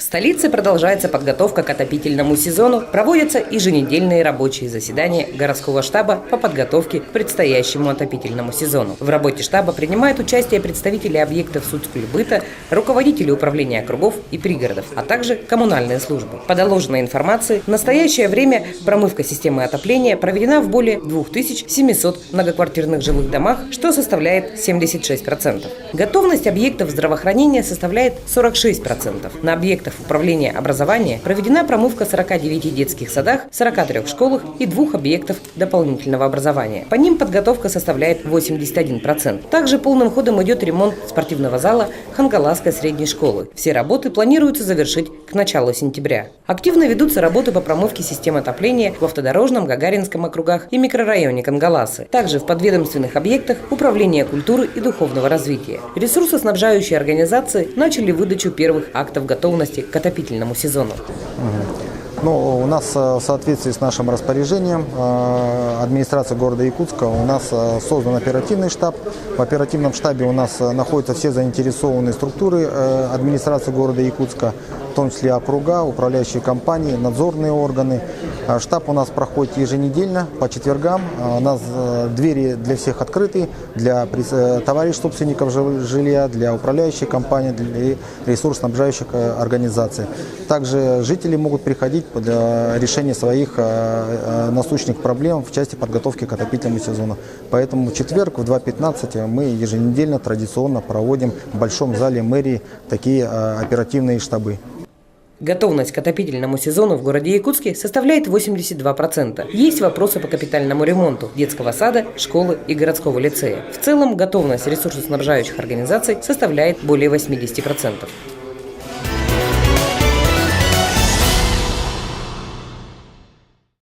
столице продолжается подготовка к отопительному сезону. Проводятся еженедельные рабочие заседания городского штаба по подготовке к предстоящему отопительному сезону. В работе штаба принимают участие представители объектов соцкультбыта, руководители управления округов и пригородов, а также коммунальные службы. По доложенной информации, в настоящее время промывка системы отопления проведена в более 2700 многоквартирных жилых домах, что составляет 76%. Готовность объектов здравоохранения составляет 46%. На объектах управления образования проведена промывка в 49 детских садах, 43 школах и 2 объектов дополнительного образования. По ним подготовка составляет 81%. Также полным ходом идет ремонт спортивного зала Хангаласской средней школы. Все работы планируется завершить к началу сентября. Активно ведутся работы по промывке системы отопления в Автодорожном, Гагаринском округах и микрорайоне Кангаласы. Также в подведомственных объектах Управления культуры и духовного развития. Ресурсоснабжающие организации начали выдачу первых актов готовности к отопительному сезону. У нас в соответствии с нашим распоряжением администрации города Якутска у нас создан оперативный штаб. В оперативном штабе у нас находятся все заинтересованные структуры администрации города Якутска, в том числе округа, управляющие компании, надзорные органы. Штаб у нас проходит еженедельно по четвергам. У нас двери для всех открыты, для товарищей собственников жилья, для управляющих компаний, для ресурсоснабжающих организаций. Также жители могут приходить для решения своих насущных проблем в части подготовки к отопительному сезону. Поэтому в четверг в 2:15 мы еженедельно традиционно проводим в большом зале мэрии такие оперативные штабы. Готовность к отопительному сезону в городе Якутске составляет 82%. Есть вопросы по капитальному ремонту детского сада, школы и городского лицея. В целом готовность ресурсоснабжающих организаций составляет более 80%.